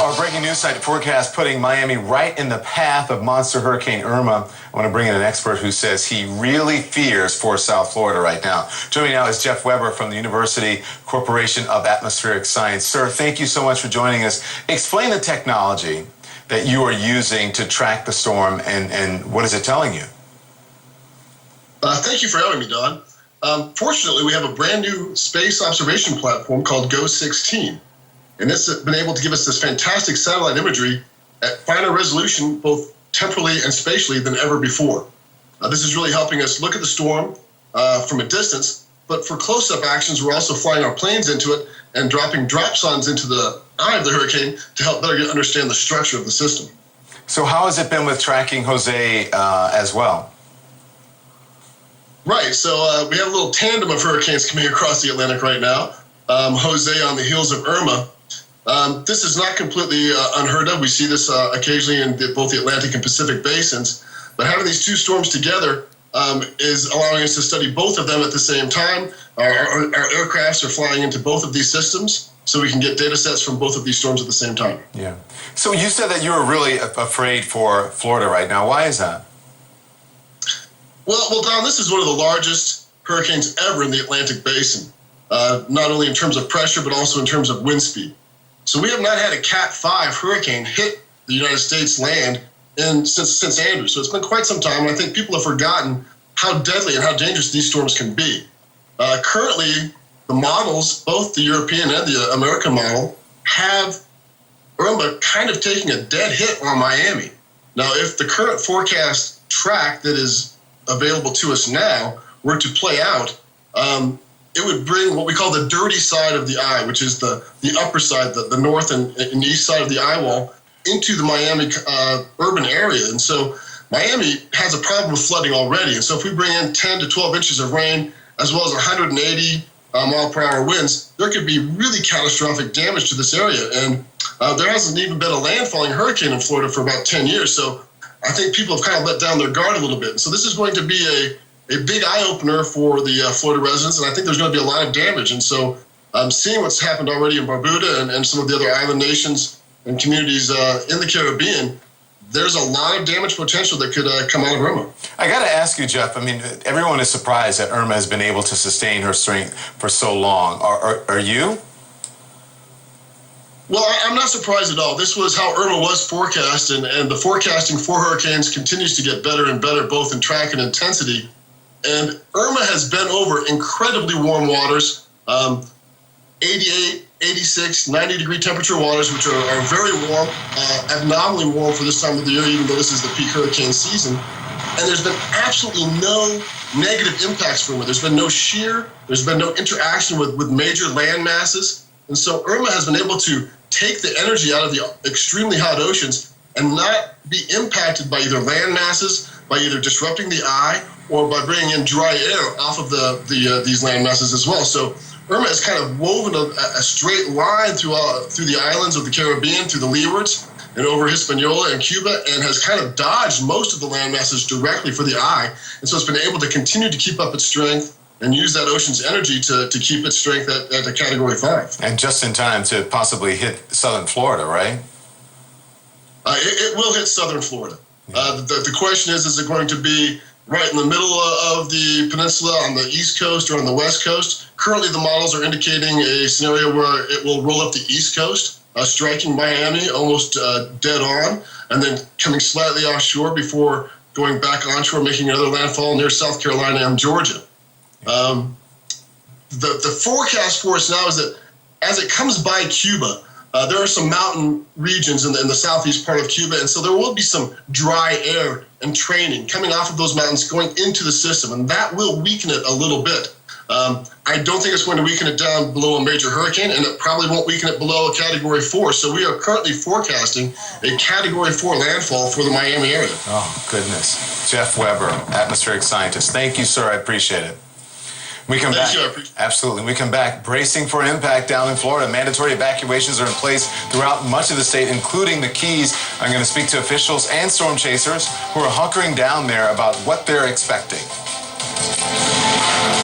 Our breaking news site forecast putting Miami right in the path of monster Hurricane Irma. I want to bring in an expert who says he really fears for South Florida right now. Joining me now is Jeff Weber from the University Corporation of Atmospheric Science. Sir, thank you so much for joining us. Explain the technology that you are using to track the storm and what is it telling you? Thank you for having me, Don. Fortunately, we have a brand new space observation platform called GO-16. And it's been able to give us this fantastic satellite imagery at finer resolution, both temporally and spatially, than ever before. This is really helping us look at the storm from a distance, but for close-up actions, we're also flying our planes into it and dropping dropsondes into the eye of the hurricane to help better understand the structure of the system. So how has it been with tracking Jose as well? Right, so we have a little tandem of hurricanes coming across the Atlantic right now. Jose on the heels of Irma. This is not completely unheard of. We see this occasionally in both the Atlantic and Pacific basins. But having these two storms together is allowing us to study both of them at the same time. Our aircrafts are flying into both of these systems, so we can get data sets from both of these storms at the same time. Yeah. So you said that you were really afraid for Florida right now. Why is that? Well, Don, this is one of the largest hurricanes ever in the Atlantic basin, not only in terms of pressure, but also in terms of wind speed. So we have not had a Cat 5 hurricane hit the United States land since Andrew. So it's been quite some time, and I think people have forgotten how deadly and how dangerous these storms can be. Currently, the models, both the European and the American model, have Irma kind of taking a dead hit on Miami. Now, if the current forecast track that is available to us now were to play out, it would bring what we call the dirty side of the eye, which is the upper side, the north and east side of the eye wall, into the Miami urban area. And so Miami has a problem with flooding already. And so if we bring in 10 to 12 inches of rain, as well as 180 mile per hour winds, there could be really catastrophic damage to this area. And there hasn't even been a landfalling hurricane in Florida for about 10 years. So I think people have kind of let down their guard a little bit. So this is going to be a big eye-opener for the Florida residents, and I think there's going to be a lot of damage. And so seeing what's happened already in Barbuda and some of the other island nations and communities in the Caribbean, there's a lot of damage potential that could come out of Irma. I got to ask you, Jeff, I mean, everyone is surprised that Irma has been able to sustain her strength for so long. Are you? Well, I'm not surprised at all. This was how Irma was forecast, and the forecasting for hurricanes continues to get better and better, both in track and intensity. And Irma has been over incredibly warm waters, 88, 86, 90-degree temperature waters, which are very warm, abnormally warm for this time of the year, even though this is the peak hurricane season. And there's been absolutely no negative impacts from it. There's been no shear. There's been no interaction with major land masses. And so Irma has been able to take the energy out of the extremely hot oceans and not be impacted by either land masses, by either disrupting the eye, or by bringing in dry air off of these land masses as well. So Irma has kind of woven a straight line through the islands of the Caribbean, through the leewards, and over Hispaniola and Cuba, and has kind of dodged most of the land masses directly for the eye. And so it's been able to continue to keep up its strength and use that ocean's energy to keep its strength at a Category 5. And just in time to possibly hit southern Florida, right? It will hit southern Florida. The question is it going to be right in the middle of the peninsula on the east coast or on the west coast? Currently, the models are indicating a scenario where it will roll up the east coast, striking Miami almost dead on, and then coming slightly offshore before going back onshore, making another landfall near South Carolina and Georgia. The forecast for us now is that as it comes by Cuba, there are some mountain regions in the southeast part of Cuba, and so there will be some dry air and training coming off of those mountains going into the system, and that will weaken it a little bit. I don't think it's going to weaken it down below a major hurricane, and it probably won't weaken it below a Category 4. So we are currently forecasting a Category 4 landfall for the Miami area. Oh, goodness. Jeff Weber, atmospheric scientist. Thank you, sir. I appreciate it. We come back. Absolutely. We come back bracing for an impact down in Florida. Mandatory evacuations are in place throughout much of the state, including the Keys. I'm going to speak to officials and storm chasers who are hunkering down there about what they're expecting.